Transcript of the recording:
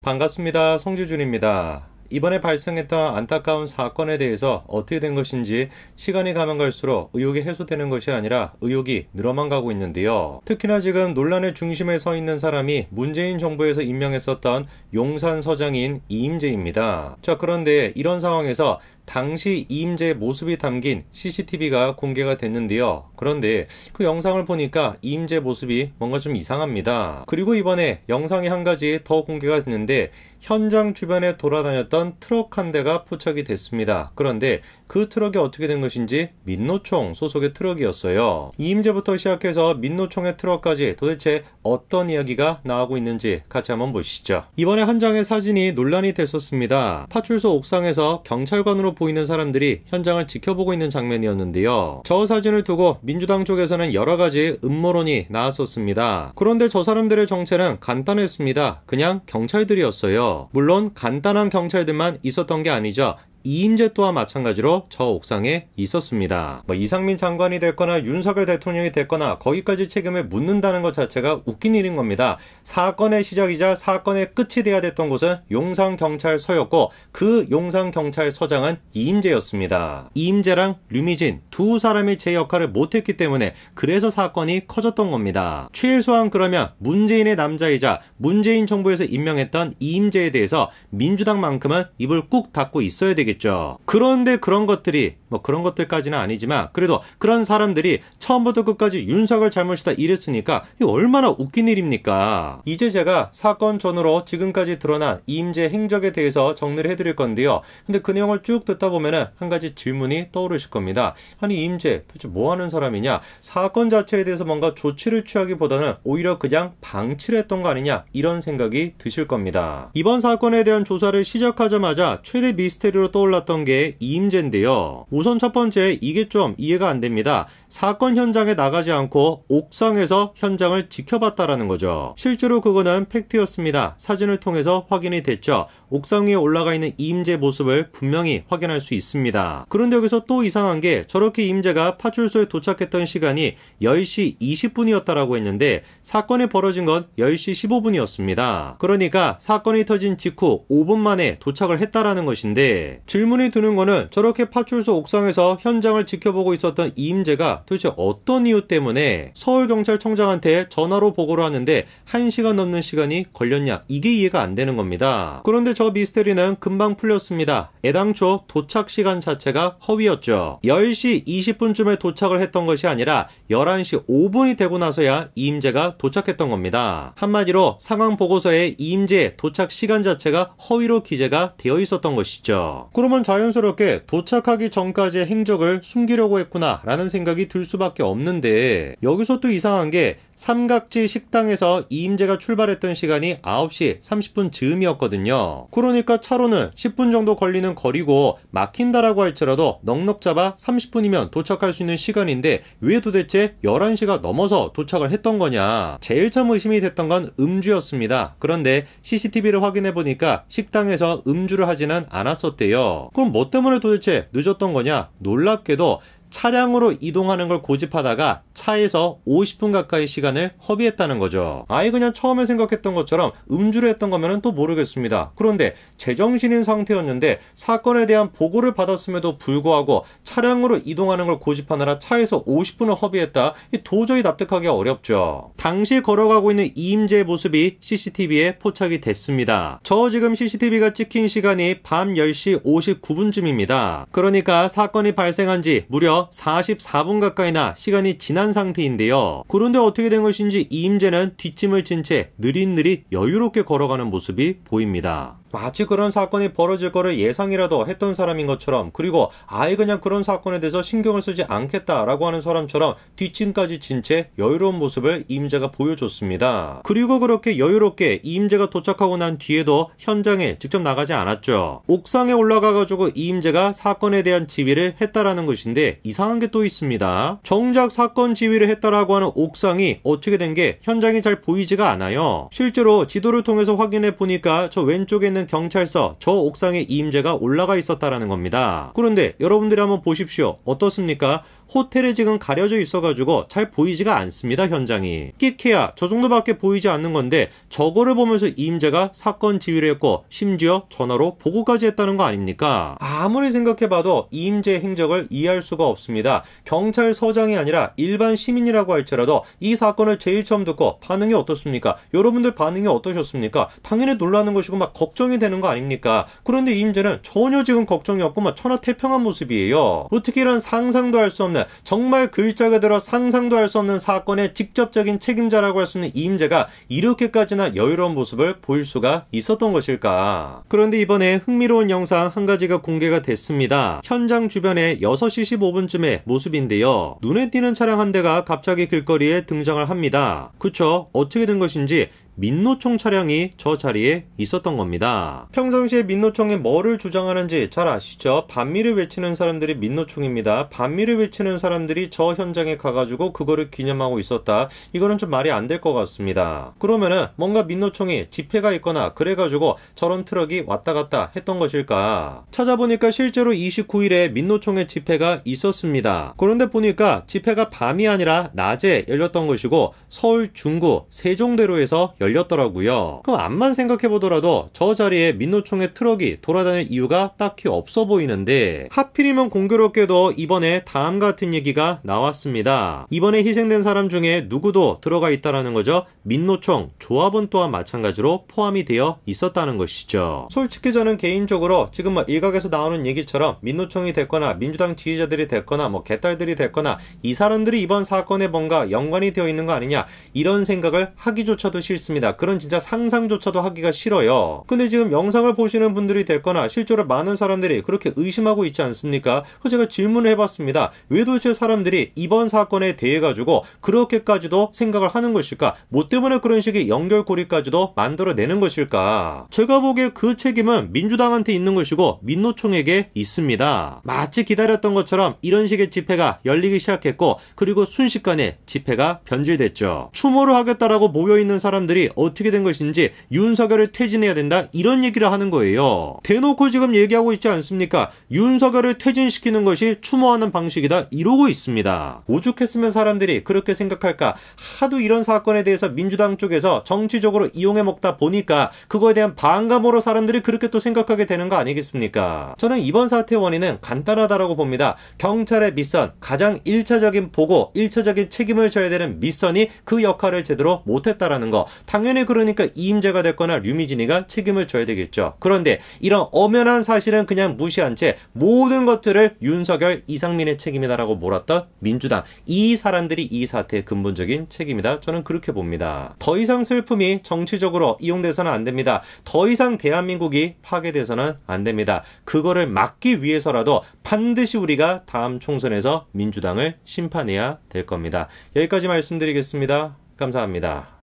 반갑습니다. 송지준입니다. 이번에 발생했던 안타까운 사건에 대해서 어떻게 된 것인지 시간이 가면 갈수록 의혹이 해소되는 것이 아니라 의혹이 늘어만 가고 있는데요. 특히나 지금 논란의 중심에 서 있는 사람이 문재인 정부에서 임명했었던 용산 서장인 이임재입니다. 자, 그런데 이런 상황에서 당시 이임재의 모습이 담긴 CCTV가 공개가 됐는데요. 그런데 그 영상을 보니까 이임재 모습이 뭔가 좀 이상합니다. 그리고 이번에 영상이 한 가지 더 공개가 됐는데 현장 주변에 돌아다녔던 트럭 한 대가 포착이 됐습니다. 그런데 그 트럭이 어떻게 된 것인지 민노총 소속의 트럭이었어요. 이임재부터 시작해서 민노총의 트럭까지 도대체 어떤 이야기가 나오고 있는지 같이 한번 보시죠. 이번에 한 장의 사진이 논란이 됐었습니다. 파출소 옥상에서 경찰관으로 보이는 사람들이 현장을 지켜보고 있는 장면이었는데요. 저 사진을 두고 민주당 쪽에서는 여러가지 음모론이 나왔었습니다. 그런데 저 사람들의 정체는 간단했습니다. 그냥 경찰들이었어요. 물론 간단한 경찰들만 있었던 게 아니죠. 이임재 또한 마찬가지로 저 옥상에 있었습니다. 이상민 장관이 됐거나 윤석열 대통령이 됐거나 거기까지 책임을 묻는다는 것 자체가 웃긴 일인 겁니다. 사건의 시작이자 사건의 끝이 돼야 됐던 곳은 용산경찰서였고 그 용산경찰서장은 이임재였습니다. 이임재랑 류미진 두 사람이 제 역할을 못했기 때문에 그래서 사건이 커졌던 겁니다. 최소한 그러면 문재인의 남자이자 문재인 정부에서 임명했던 이임재에 대해서 민주당만큼은 입을 꾹 닫고 있어야 되겠죠. 그런데 그런 것들이 그런 것들까지는 아니지만 그래도 그런 사람들이 처음부터 끝까지 윤석열 잘못이다 이랬으니까 이게 얼마나 웃긴 일입니까? 이제 제가 사건 전후로 지금까지 드러난 이임재 행적에 대해서 정리를 해드릴 건데요. 근데 그 내용을 쭉 듣다 보면은 한 가지 질문이 떠오르실 겁니다. 아니 이임재 도대체 뭐 하는 사람이냐? 사건 자체에 대해서 뭔가 조치를 취하기보다는 오히려 그냥 방치를 했던 거 아니냐? 이런 생각이 드실 겁니다. 이번 사건에 대한 조사를 시작하자마자 최대 미스테리로 떠올랐던 게 이임재인데요. 우선 첫 번째, 이게 좀 이해가 안 됩니다. 사건 현장에 나가지 않고 옥상에서 현장을 지켜봤다라는 거죠. 실제로 그거는 팩트였습니다. 사진을 통해서 확인이 됐죠. 옥상 위에 올라가 있는 이임재 모습을 분명히 확인할 수 있습니다. 그런데 여기서 또 이상한 게 저렇게 이임재가 파출소에 도착했던 시간이 10시 20분이었다라고 했는데 사건이 벌어진 건 10시 15분이었습니다. 그러니까 사건이 터진 직후 5분 만에 도착을 했다라는 것인데 질문이 드는 거는 저렇게 파출소 옥상에서 현장을 지켜보고 있었던 이임재가 도대체 어떤 이유 때문에 서울경찰청장한테 전화로 보고를 하는데 1시간 넘는 시간이 걸렸냐, 이게 이해가 안 되는 겁니다. 그런데 저 미스테리는 금방 풀렸습니다. 애당초 도착 시간 자체가 허위였죠. 10시 20분쯤에 도착을 했던 것이 아니라 11시 5분이 되고 나서야 이임재가 도착했던 겁니다. 한마디로 상황 보고서에 이임재의 도착 시간 자체가 허위로 기재가 되어 있었던 것이죠. 그러면 자연스럽게 도착하기 전까지의 행적을 숨기려고 했구나 라는 생각이 들 수밖에 없는데 여기서 또 이상한 게 삼각지 식당에서 이임재가 출발했던 시간이 9시 30분 즈음이었거든요. 그러니까 차로는 10분 정도 걸리는 거리고 막힌다라고 할지라도 넉넉 잡아 30분이면 도착할 수 있는 시간인데 왜 도대체 11시가 넘어서 도착을 했던 거냐. 제일 처음 의심이 됐던 건 음주였습니다. 그런데 CCTV를 확인해 보니까 식당에서 음주를 하지는 않았었대요. 그럼 뭐 때문에 도대체 늦었던 거냐? 놀랍게도 차량으로 이동하는 걸 고집하다가 차에서 50분 가까이 시간을 허비했다는 거죠. 아예 그냥 처음에 생각했던 것처럼 음주를 했던 거면 또 모르겠습니다. 그런데 제정신인 상태였는데 사건에 대한 보고를 받았음에도 불구하고 차량으로 이동하는 걸 고집하느라 차에서 50분을 허비했다? 도저히 납득하기 어렵죠. 당시 걸어가고 있는 이임재의 모습이 CCTV에 포착이 됐습니다. 저 지금 CCTV가 찍힌 시간이 밤 10시 59분쯤입니다. 그러니까 사건이 발생한 지 무려 44분 가까이나 시간이 지난 상태인데요. 그런데 어떻게 된 것인지 이임재는 뒷짐을 진 채 느릿느릿 여유롭게 걸어가는 모습이 보입니다. 마치 그런 사건이 벌어질 거를 예상이라도 했던 사람인 것처럼, 그리고 아예 그냥 그런 사건에 대해서 신경을 쓰지 않겠다라고 하는 사람처럼 뒷짐까지 진 채 여유로운 모습을 이임재가 보여줬습니다. 그리고 그렇게 여유롭게 이임재가 도착하고 난 뒤에도 현장에 직접 나가지 않았죠. 옥상에 올라가가지고 이임재가 사건에 대한 지휘를 했다라는 것인데 이상한 게 또 있습니다. 정작 사건 지휘를 했다라고 하는 옥상이 어떻게 된 게 현장이 잘 보이지가 않아요. 실제로 지도를 통해서 확인해 보니까 저 왼쪽에 있는 경찰서 저 옥상에 이임재가 올라가 있었다라는 겁니다. 그런데 여러분들이 한번 보십시오. 어떻습니까? 호텔에 지금 가려져 있어가지고 잘 보이지가 않습니다. 현장이. 끼케야 저 정도밖에 보이지 않는 건데 저거를 보면서 이임재가 사건 지휘를 했고 심지어 전화로 보고까지 했다는 거 아닙니까? 아무리 생각해봐도 이임재의 행적을 이해할 수가 없습니다. 경찰서장이 아니라 일반 시민이라고 할지라도 이 사건을 제일 처음 듣고 반응이 어떻습니까? 여러분들 반응이 어떠셨습니까? 당연히 놀라는 것이고 막 걱정이 되는 거 아닙니까? 그런데 이임재는 전혀 지금 걱정이 없고 막 천하태평한 모습이에요. 어떻게 이런 상상도 할 수 없는, 정말 글자 그대로 상상도 할 수 없는 사건의 직접적인 책임자라고 할 수 있는 이임재가 이렇게까지나 여유로운 모습을 보일 수가 있었던 것일까? 그런데 이번에 흥미로운 영상 한 가지가 공개가 됐습니다. 현장 주변의 6시 15분쯤의 모습인데요. 눈에 띄는 차량 한 대가 갑자기 길거리에 등장을 합니다. 그쵸? 어떻게 된 것인지 민노총 차량이 저 자리에 있었던 겁니다. 평상시에 민노총이 뭐를 주장하는지 잘 아시죠? 반미를 외치는 사람들이 민노총입니다. 반미를 외치는 사람들이 저 현장에 가가지고 그거를 기념하고 있었다. 이거는 좀 말이 안 될 것 같습니다. 그러면은 뭔가 민노총이 집회가 있거나 그래가지고 저런 트럭이 왔다 갔다 했던 것일까? 찾아보니까 실제로 29일에 민노총의 집회가 있었습니다. 그런데 보니까 집회가 밤이 아니라 낮에 열렸던 것이고 서울 중구 세종대로에서 열렸더라고요. 그럼 암만 생각해보더라도 저 자리에 민노총의 트럭이 돌아다닐 이유가 딱히 없어 보이는데 하필이면 공교롭게도 이번에 다음 같은 얘기가 나왔습니다. 이번에 희생된 사람 중에 누구도 들어가 있다라는 거죠. 민노총 조합원 또한 마찬가지로 포함이 되어 있었다는 것이죠. 솔직히 저는 개인적으로 지금 뭐 일각에서 나오는 얘기처럼 민노총이 됐거나 민주당 지지자들이 됐거나 뭐 개딸들이 됐거나 이 사람들이 이번 사건에 뭔가 연관이 되어 있는 거 아니냐 이런 생각을 하기조차도 싫습니다. 그런 진짜 상상조차도 하기가 싫어요. 근데 지금 영상을 보시는 분들이 됐거나 실제로 많은 사람들이 그렇게 의심하고 있지 않습니까? 제가 질문을 해봤습니다. 왜 도대체 사람들이 이번 사건에 대해 가지고 그렇게까지도 생각을 하는 것일까? 뭐 때문에 그런 식의 연결고리까지도 만들어내는 것일까? 제가 보기에 그 책임은 민주당한테 있는 것이고 민노총에게 있습니다. 마치 기다렸던 것처럼 이런 식의 집회가 열리기 시작했고 그리고 순식간에 집회가 변질됐죠. 추모를 하겠다라고 모여있는 사람들이 어떻게 된 것인지 윤석열을 퇴진해야 된다 이런 얘기를 하는 거예요. 대놓고 지금 얘기하고 있지 않습니까? 윤석열을 퇴진시키는 것이 추모하는 방식이다 이러고 있습니다. 오죽했으면 사람들이 그렇게 생각할까? 하도 이런 사건에 대해서 민주당 쪽에서 정치적으로 이용해 먹다 보니까 그거에 대한 반감으로 사람들이 그렇게 또 생각하게 되는 거 아니겠습니까? 저는 이번 사태의 원인은 간단하다라고 봅니다. 경찰의 밑선, 가장 1차적인 보고 1차적인 책임을 져야 되는 밑선이 그 역할을 제대로 못했다라는 거. 당연히 그러니까 이임재가 됐거나 류미진이가 책임을 져야 되겠죠. 그런데 이런 엄연한 사실은 그냥 무시한 채 모든 것들을 윤석열, 이상민의 책임이다라고 몰았던 민주당. 이 사람들이 이 사태의 근본적인 책임이다. 저는 그렇게 봅니다. 더 이상 슬픔이 정치적으로 이용돼서는 안 됩니다. 더 이상 대한민국이 파괴돼서는 안 됩니다. 그거를 막기 위해서라도 반드시 우리가 다음 총선에서 민주당을 심판해야 될 겁니다. 여기까지 말씀드리겠습니다. 감사합니다.